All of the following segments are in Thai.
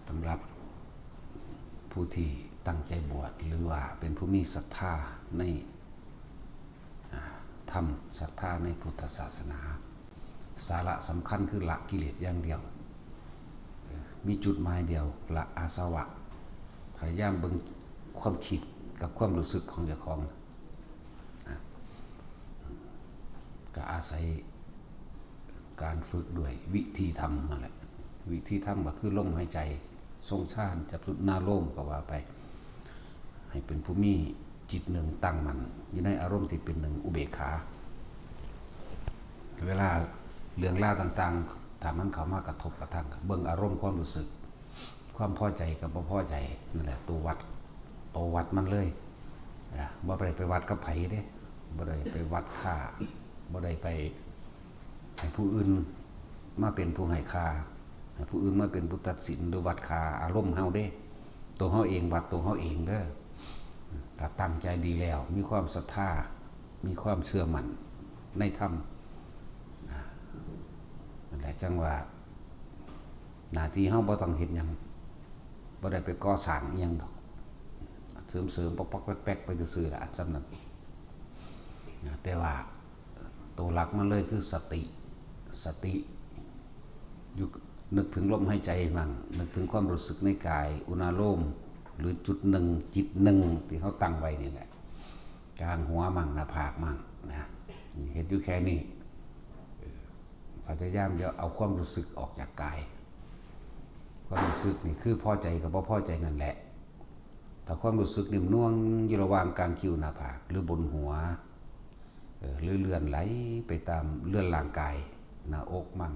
สำหรับผู้ที่ตั้งใจบวชหรือว่าเป็นผู้มีศรัทธาในธรรมศรัทธาในพุทธศาสนาสาระสำคัญคือละกิเลสอย่างเดียวมีจุดหมายเดียวละอาสวะพยายามเบิ่งความคิดกับความรู้สึกของเจ้าของก็อาศัยการฝึกด้วยวิธีทำนั่นแหละวิธีทำก็คือลมหายใจทรงฌานจับจุดนาโลมก็ว่าไปให้เป็นผู้มีจิตหนึ่งตั้งมั่นอยู่ในอารมณ์ที่เป็นหนึ่งอุเบกขาเวลาเรื่องราวต่างๆถ้ามันเข้ามากระทบกระทั่งเบิ่งอารมณ์ความรู้สึกความพอใจกับบ่พอใจนั่นแหละตัววัดมันเลยบ่ได้ไปวัดกับไผเด้บ่ได้ไปวัดค่าบ่ได้ไปให้ผู้อื่นมาเป็นผู้ให้ค่าให้ผู้อื่นมาเป็นผู้ตัดสินหรือวัดค่าอารมณ์เฮาเด้ตัวเฮาเองวัดตัวเฮาเองเด้อถ้าตั้งใจดีแล้วมีความศรัทธามีความเชื่อมั่นในธรรมนั่นแหละจังว่าหน้าที่เฮาบ่ต้องเฮ็ดหยังบ่ได้ไปก่อสร้างอีหยังดอกเสริมๆปอกๆแป๊กๆไปซื่อๆล่ะอันซ้ำนั้นแต่ว่าตัวหลักมันเลยคือสติอยู่นึกถึงลมหายใจมั่งนึกถึงความรู้สึกในกายอุณาโลมหรือจุดหนึ่งจิตหนึ่งที่เขาตั้งไว้นี่แหละกลางหัวมั่งหน้าผากมั่งนะเห็นอยู่แค่นี้พยายามจะเอาความรู้สึกออกจากกายความรู้สึกนี่คือพอใจกับบ่พอใจนั่นแหละถ้าความรู้สึกนิ่มน่วงอยู่ระหว่างกลางคิ้วหน้าผากหรือบนหัวหรือเลื่อนไหลไปตามเลื่อนร่างกายหน้าอกมั่ง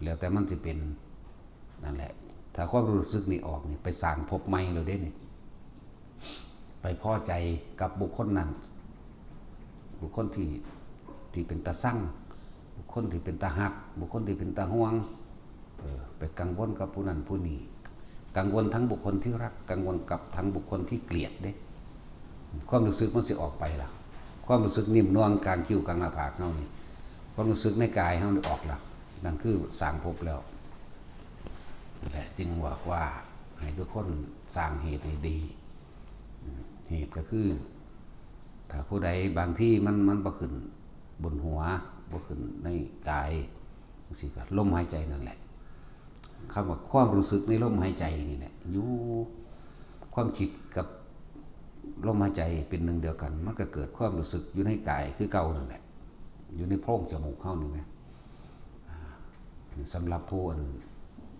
แล้วแต่มันจะเป็นนั่นแหละถ้าความรู้สึกนี่ออกนี่ไปสร้างภพใหม่เลยเด้นี่ไปพอใจกับบุคคลนั้นบุคคลที่เป็นตาสั่งบุคคลที่เป็นตาหักบุคคลที่เป็นตาห่วงไปกังวลกับผู้นั้นผู้นี้กังวลทั้งบุคคลที่รักกังวลกับทั้งบุคคลที่เกลียดเด้ความรู้สึกมันสิออกไปล่ะความรู้สึกนิ่มนวลกลางคิ้วกลางหน้าผากเฮานี่ความรู้สึกในกายเฮานี่ออกล่ะนั่นคือสร้างภพแล้วแหละจึงว่าให้ทุกคนสร้างเหตุให้ดีเหตุก็คือถ้าผู้ใดบางที่มันบ่ขึ้นบนหัวบ่ขึ้นในกายจังซี่ก็ลมหายใจนั่นแหละคำว่าความรู้สึกในลมหายใจนี่แหละอยู่ความคิดกับลมหายใจเป็นหนึ่งเดียวกันมันก็เกิดความรู้สึกอยู่ในกายคือเก่านั่นแหละอยู่ในโพรงจมูกเข้านี่ไงสำหรับผู้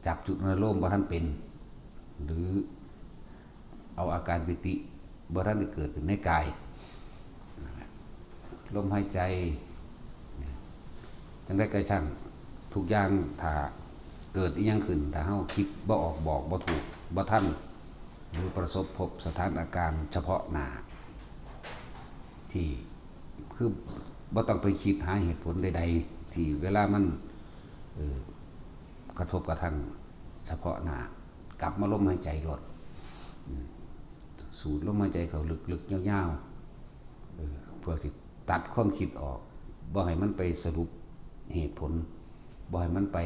จับจุดอารมณ์บ่ท่านเป็นหรือเอาอาการปิติบ่ท่านได้เกิดขึ้นในกายลมหายใจจังได้กระช่างทุกอย่างถ้าเกิดอีหยังขึ้นถ้าเฮาคิดบ่ออกบอกบ่ถูกบ่ทันหรือประสบพบสถานการณ์เฉพาะหน้าที่คือบ่ต้องไปคิดหาเหตุผลใดๆที่เวลามันกระทบกระทั่งเฉพาะหน้ากลับมาลมหายใจลดสูดลมหายใจเข้าลึกๆยาวๆเพื่อสิตัดความคิดออกบ่ให้มันไปสรุปเหตุผลบ่ให้มันไป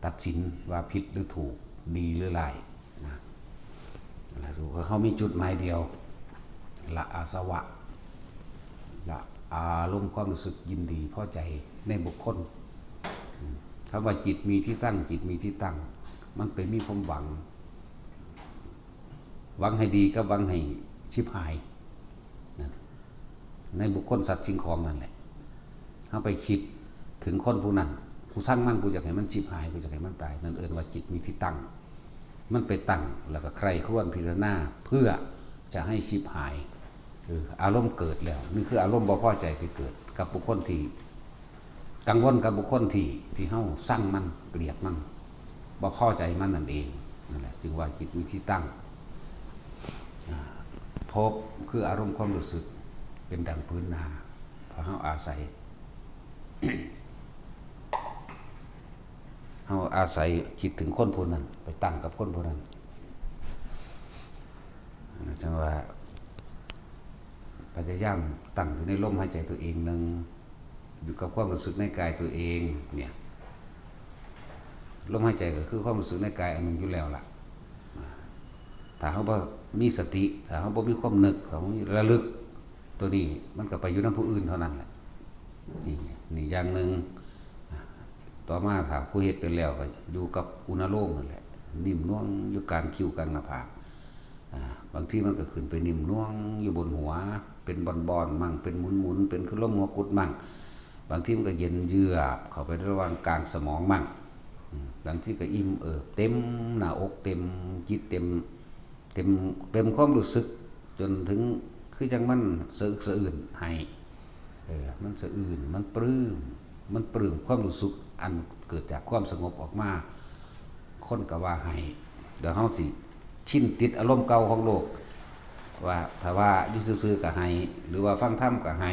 ตัดสินว่าผิดหรือถูกดีหรือร้ายนะรู้ว่าเขามีจุดหมายเดียวละอาสวะละอารมณ์ความรู้สึกยินดีพอใจในบุคคลคำว่าจิตมีที่ตั้งจิตมีที่ตั้งมันเป็นมีความหวังให้ดีก็หวังให้ชิบหายในบุคคลสัตว์สิ่งของนั่นแหละถ้าไปคิดถึงคนผู้นั้นกูสร้างมันกูอยากให้มันชิบหายกูอยากให้มันตายนั่นเอิ้นว่าจิตมีที่ตั้งมันไปตั้งแล้วก็ใครครวญพิจารณาเพื่อจะให้ชิบหายอารมณ์เกิดแล้วนี่คืออารมณ์บ่พอใจไปเกิดกับบุคคลที่กังวลกับบุคคลที่เฮาสร้างมันเกลียดมันบ่พอใจมันนั่นเองนั่นแหละจึงว่าจิตมีที่ตั้งภพคืออารมณ์ความรู้สึกเป็นดังพื้นนาเพราะเฮาอาศัย เฮาอาศัยคิดถึงคนผู้นั้นไปตั้งกับคนผู้นั้นจังว่าพยายามตั้งอยู่ในลมหายใจตัวเองนึงอยู่กับความรู้สึกในกายตัวเองเนี่ย ลมหายใจก็คือความรู้สึกในกายอันหนึ่งอยู่แล้วล่ะถ้าเขาบ่มีสติถ้าเขาบ่มีความนึกถ้าเขามีระลึกตัวนี้มันก็ไปอยู่นำผู้อื่นเท่านั้นแหละนี่อย่างหนึ่งต่อมาถ้าผู้เฮ็ดเป็นแล้วก็อยู่กับอุณโลมนั่นแหละนิ่มน่วงอยู่กลางคิ้วกลางหน้าผากบางทีมันก็ขึ้นไปนิ่มน่วงอยู่บนหัวเป็นบอนๆมั่งเป็นหมุนๆเป็นคือลมหัวกุดมั่งบางทีมันก็เย็นเยือกเข้าไประหว่างกลางสมองมั่งบางทีก็อิ่มเต็มหน้าอกเต็มจิตเต็มความรู้สึกจนถึงคือจังมันสะอึกสะอื้นให้มันสะอื้นมันปลื้มความรู้สึกอันเกิดจากความสงบออกมาคนก็ว่าให้เดี๋ยวเฮาสิชินติดอารมณ์เก่าของโลกว่าถ้าว่าอยู่ซื่อๆก็ให้หรือว่าฟังธรรมก็ให้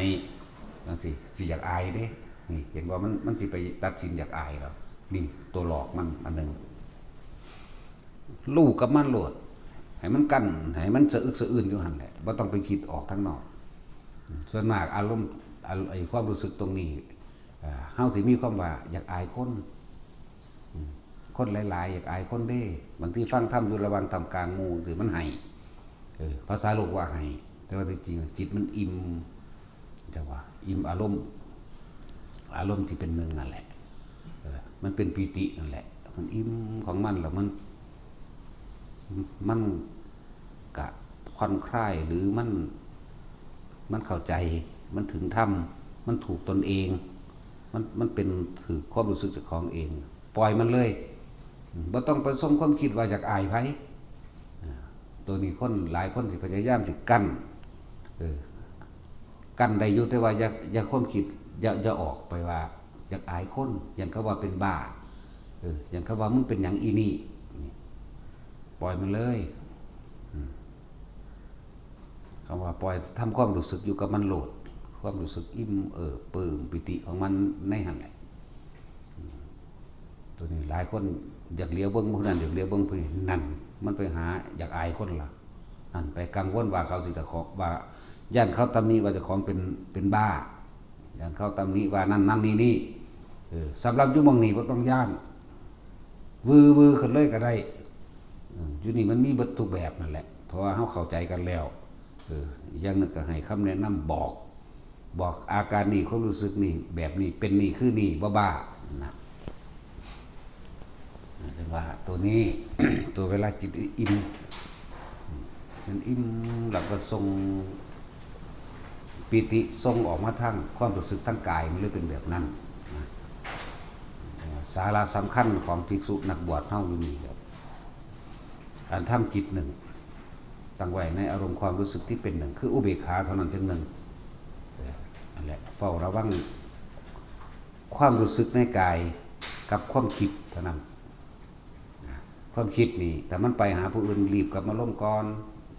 จังซี่สิอยากอายเด้นี่เห็นว่ามันสิไปตัดสินอยากอายแล้วนี่ตัวหลอกมันอันนึงลูกกับมันโลดให้มันกั้นให้มันสะอึกสะอื้นอยู่หั่นแหละบ่ต้องไปคิดออกทางนอกส่วนมากอารมณ์ไอ้ความรู้สึกตรงนี้เฮาสิมีความว่าอยากอายคนหลายๆอยากอายคนเด้บางทีฟังธรรมอยู่ระหว่างทำกลางหมู่สิมันให้ภาษาโลกว่าให้แต่ว่าจริงๆจิตมันอิ่มจังว่าอิ่มอารมณ์ที่เป็นหนึ่งนั่นแหละมันเป็นปีตินั่นแหละมันอิ่มของมันแล้วมันกะผ่อนคลายหรือมันเข้าใจมันถึงธรรมมันถูกตนเองมันเป็นถือความรู้สึกจากของเองปล่อยมันเลยบ่ต้องไปสมความคิดว่าอยากอายไผตัวนี้คนหลายคนสิพยายามสิกั้นกั้นได้อยู่แต่ว่าอย่าความคิดอย่าออกไปว่าอยากอายคนอย่างเขาว่าเป็นบ้าอย่างเขาว่ามึงเป็นหยังอีนี่ปล่อยมันเลยคำว่าปล่อยทำความรู้สึกอยู่กับมันโหลดความรู้สึกอิ่มปลื้มปิติของมันในหันแหละตัวนี้หลายคนอยากเลี้ยวเบิ้งผู้นั้นอยากเลี้ยวเบิ้งผู้นี้นั่นมันไปหาอยากอายคนละนั่นไปกังวลว่าเขาสิจะขอว่าย่านเขาตำหนิว่าเจ้าของเป็นบ้าย่านเขาตำหนิว่านั่นนี่สำหรับยุมองนี้บ่ต้องย่านวือขึ้นเลยก็ได้อยู่นี่มันมีเบิดทุกแบบนั่นแหละเพราะว่าเฮาเข้าใจกันแล้วอย่างนึงก็ให้คำแนะนำบอกอาการนี้ความรู้สึกนี่แบบนี้เป็นนี่คือนี่บ้านะเรียกว่าตัวนี้ ตัวเวลาจิตอิ่มมันอิ่มหลักว่าทรงปิติทรงออกมาทั้งความรู้สึกทั้งกายมันเลยเป็นแบบนั้นนะสาระสำคัญของภิกษุนักบวชเฮาอยู่นี่ครับการทำจิตหนึ่งตั้งไว้ในอารมณ์ความรู้สึกที่เป็นหนึ่งคืออุเบกขาเท่านั้นจึงหนึ่งนั่นแหละเฝ้าระวังความรู้สึกในกายกับความคิดเท่านั้นความคิดนี่แต่มันไปหาผู้อื่นรีบกลับมาล้มก่อน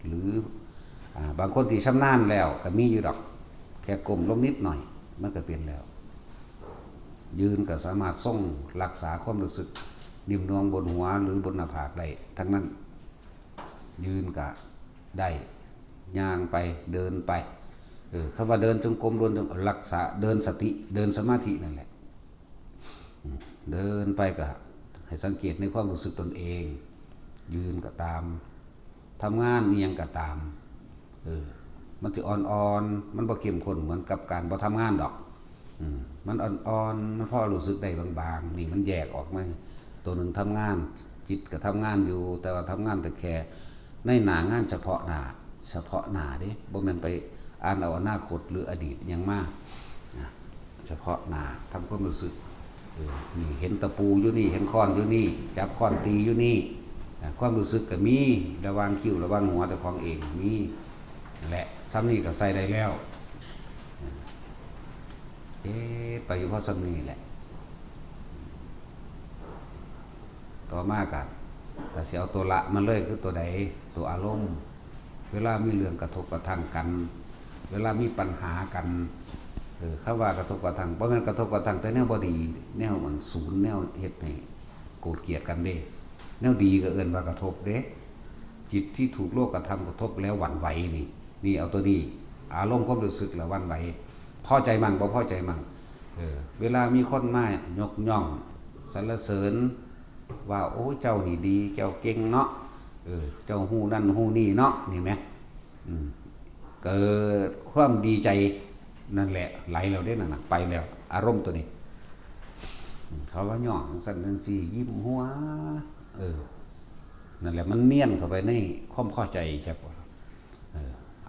หรือบางคนที่ชำนาญแล้วก็มีอยู่ดอกแค่ก้มลงนิดหน่อยมันก็เปลี่ยนแล้วยืนก็สามารถทรงรักษาความรู้สึกนิ่มนวลบนหัวหรือบนหน้าผากได้ทั้งนั้นยืนก็ได้ย่างไปเดินไปคำว่าเดินจงกรมเดินจงรักษาเดินสติเดินสมาธินั่นแหละเดินไปก็ให้สังเกตในความรู้สึกตนเองยืนก็ตามทำงานนี่ยังก็ตามมันจะอ่อนๆมันบ่เข้มข้นเหมือนกับการบ่ทำงานดอกมันอ่อนๆมันพอรู้สึกได้บางๆนี่มันแยกออกมาตัวหนึ่งทำงานจิตก็ทำงานอยู่แต่ว่าทำงานแต่แค่ในหน้างานเฉพาะหน้าเด้บ่แม่นไปอ่านเอาอนาคตหรืออดีตยังมากเฉพาะหน้าทำความรู้สึกนี่เห็นตะปูอยู่นี่เห็นค้อนอยู่นี่จับค้อนตีอยู่นี่ความรู้สึกก็มีระวังคิ้วระวังหัวแต่ของเองมีแหละซ้ำนี่ก็ใส่ได้แล้วไปอยู่เพราะซ้ำนี่แหละต่อมากันแต่เสียเอาตัวละมันเลยคือตัวใดตัวอารมณ์เวลามีเรื่องกระทบกระทั่งกันเวลามีปัญหากันเขาว่ากระทบกระทั่งเพราะมันกระทบกระทั่งแต่แนวบดีแนวมันศูนย์แนวเฮ็ดให้โกรธเกลียดกันเด้แนวดีก็เอิ้นว่ากระทบเด้จิตที่ถูกโลกกระทำกระทบแล้วหวั่นไหวนี่เอาตัวนี้อารมณ์ความรู้สึกแล้วหวั่นไหวพอใจมั่งบ่พอใจมั่งเวลามีคนมายกย่องสรรเสริญ ว่าโอ้เจ้านี่ดีเจ้าเก่งเนาะเจ้าฮู้นั่นฮู้นี่เนาะนี่ไหมเกิดความดีใจนั่นแหละไหลเราได้นั่นไปแล้วอารมณ์ตัวนี้เขาว่าย่องสั่นจังซี่ยิ้มหัวนั่นแหละมันเนียนเข้าไปในความพอใจแค่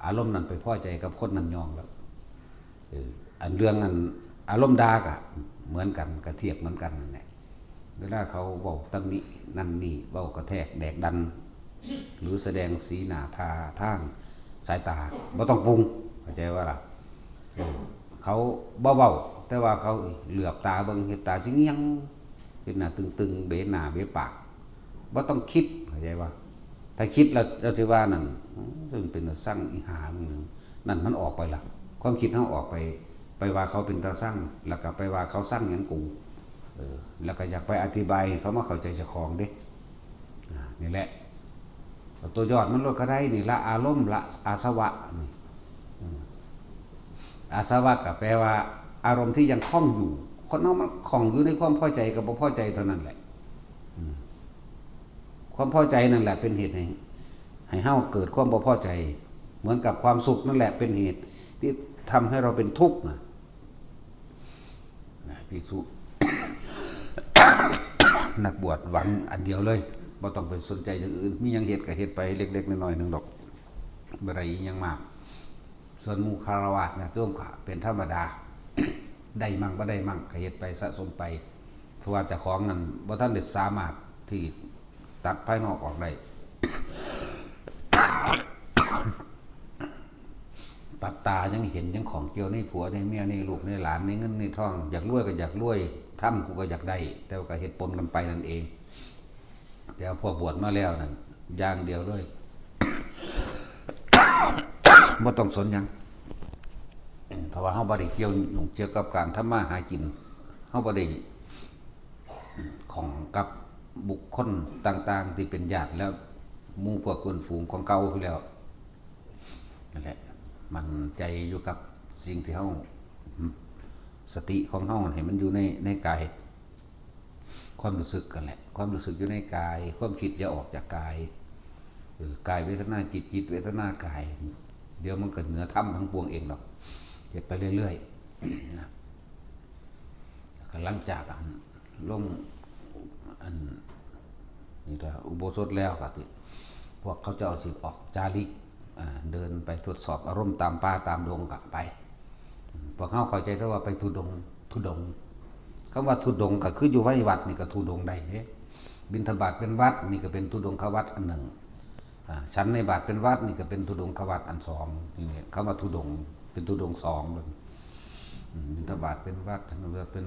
อารมณ์นั้นไปพอใจกับคนนั้นย่องแล้วอันเรื่องนั้นอารมณ์ดากะเหมือนกันกระเทียบเหมือนกันนั่นแหละเวลาเขาบอกตำหนินั่นนี่เว้ากระแทกแดกดันหรือแสดงสีหน้าท่าทางสายตาบ่ต้องปรุงเข้าใจว่าล่ะเขาเบาๆแต่ว่าเขาเหลือบตาเบิ่งเห็นตาสิเงียงเป็นหน้าตึงๆเบหน้าเบปากบ่ต้องคิดเข้าใจว่าถ้าคิดเราจะว่านั่นซึ่งเป็นสร้างอีหาหนึ่งนั่นมันออกไปละความคิดเขาออกไปว่าเขาเป็นตาสร้างแล้วก็ไปว่าเขาสร้างอย่างกูแล้วก็อยากไปอธิบายเขามาเข้าใจเจ้าของเด้นี่แหละตัวยอดมันลดก็ได้นี่ละอารมณ์ละอาสวะอาสวะก็แปลว่าอารมณ์ที่ยังคล้องอยู่คนนั้นมันคล้องอยู่ในความพอใจกับบ่พอใจเท่านั้นแหละความพอใจนั่นแหละเป็นเหตุให้เฮาเกิดความบ่พอใจเหมือนกับความสุขนั่นแหละเป็นเหตุที่ทำให้เราเป็นทุกข์ภิกษุ นักบวชหวังอันเดียวเลยบ่ต้องไปสนใจอย่างอื่นมียังเหตุก็เหตุไปเล็กๆน้อยๆนึงดอกบ่ได้ยังมากส่วนหมู่คารวะนะร่วมก็เป็นธรรมดา ได้มั่งบ่ได้มั่งก็เฮ็ดไปสะสมไปเพราะว่าเจ้าของนั้นบ่ทันได้สามารถที่ตัดภายนอกออกได้ ตัดตายังเห็นยังของเกี่ยวในผัวในเมียในลูกในหลานในเงินในทองอยากรวยก็อยากรวยทำกูก็อยากได้แต่ก็เฮ็ดปนกันไปนั่นเองแต่พวกบวชมาแล้วนั่นอย่างเดียวเลยบ่ต้องสนหยังเพราะว่าเฮาบ่ได้เกี่ยวยุ่งเกี่ยวกับการทำมาหากินเฮาบ่ได้ของกับบุคคลต่างๆที่เป็นญาติแล้วหมู่พวกเพื่อนฝูงของเก่าอยู่แล้วนั่นแหละมันใจอยู่กับสิ่งที่เฮาสติของเฮาให้มันอยู่ในกายความรู้สึกกันแหละความรู้สึกอยู่ในกายความคิดอย่าออกจากกายกายเวทนาจิตเวทนากายเดี๋ยวมันก็เหนือธรรมทั้งปวงเองหรอกเฮ็ดไปเรื่อยๆนะก็หลังจากลงอันนี่ถ้าอุโบสถแล้วก็พวกเขาจะเอาสิออกจาริกเดินไปตรวจสอบอารมณ์ตามป่าตามดงกลับไปพวกเขาเข้าใจแต่ว่าไปทุดงคำว่าทุดงก็คืออยู่ไว้วัดนี่ก็ทุดงได้เนี่ยบิณฑบาตเป็นวัดนี่ก็เป็นทุดงควัดอันหนึ่งชั้นในบาทเป็นวัดนี่ก็เป็นทุดงควัดอันสองนี่คำว่าทุดงเป็นทุดงสองเลยบิณฑบาตเป็นวัดชั้นเป็น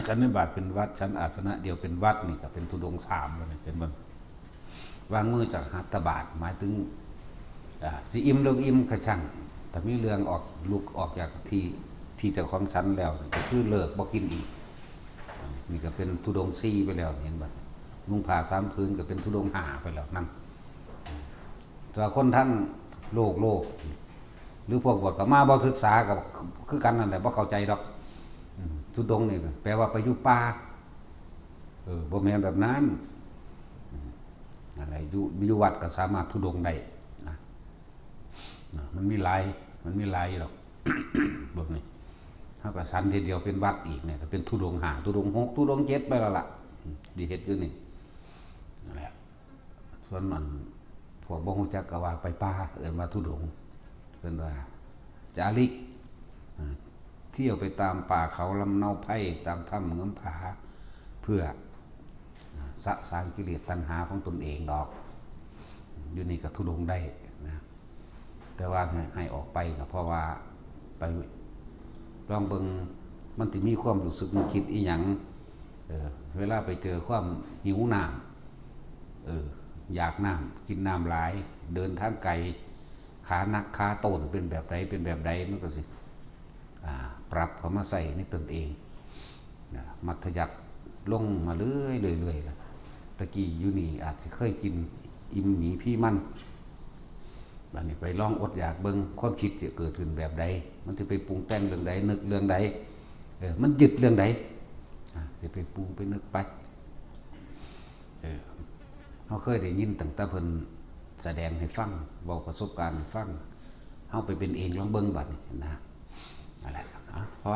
ชั้นในบาทเป็นวัดชั้นอาสนะเดียวเป็นวัดนี่ก็เป็นทุดงสามเลยเป็นมันวางมือจากหัตถบาทหมายถึงสิอิ่มเรื่องอิ่มกระช่างแต่มีเรื่องออกลุกออกจากที่เจ้าของชั้นแล้วก็คือเลิกบ่กินอีกนี่ก็เป็นทุดงซี่ไปแล้วเห็นบ่นุ่งผ้าสามพื้นก็เป็นทุดงห้าไปแล้วนั่นแต่คนทั้งโลกหรือพวกบวชก็มาบ่ศึกษากับคือกันนั่นแหละบ่เข้าใจดอกทุดงนี่แปลว่าไปอยู่ป่าบ่แม่นแบบนั้นอะไรอยู่วัดก็สามารถทุดงได้นะมันมีหลายหรอก แบบนี้เท่ากับชั้นทีเดียวเป็นวัดอีกเนี่ยก็เป็นทุดงห้าทุดงหกทุดงเจ็ดไปแล้วล่ะดีเฮ็ดอยู่นี่นั่นแหละส่วนมันพวกบ่ฮู้จักก็ว่าไปป่าเอิ้นว่าทุดงเอิ้นว่าจาริกเที่ยวไปตามป่าเขาลำเนาไผ่ตามถ้ำเงื้อมผาเพื่อสะสางกิเลสตัณหาของตนเองดอกอยู่นี่ก็ทุดงได้นะแต่ว่าให้ออกไปก็เพราะว่าไปลองเบิ่งมันสิมีความรู้สึกนึกคิดอีหยังเวลาไปเจอความหิวน้ำอยากน้ำกินน้ำหลายเดินทางไกลขานักขาโตนเป็นแบบใดมันก็สิปรับเขามาใส่ในตนเองมัธยัติลงมาเรื่อยตะกี้อยู่นี่อาจจะเคยกินอิ่มหมีพี่มันบัดนี้ไปลองอดอยากเบิ่งความคิดจะเกิดขึ้นแบบใดมันจะไปปรุงแต่งเรื่องใดนึกเรื่องใดมันยึดเรื่องใดจะไปปรุงไปนึกไป เขาเคยได้ยินตั้งแต่เพิ่นแสดงให้ฟังเว้าประสบการณ์ให้ฟังเฮาไปเป็นเองลองเบิ่งบัดนี้นะนั่นแหละพอ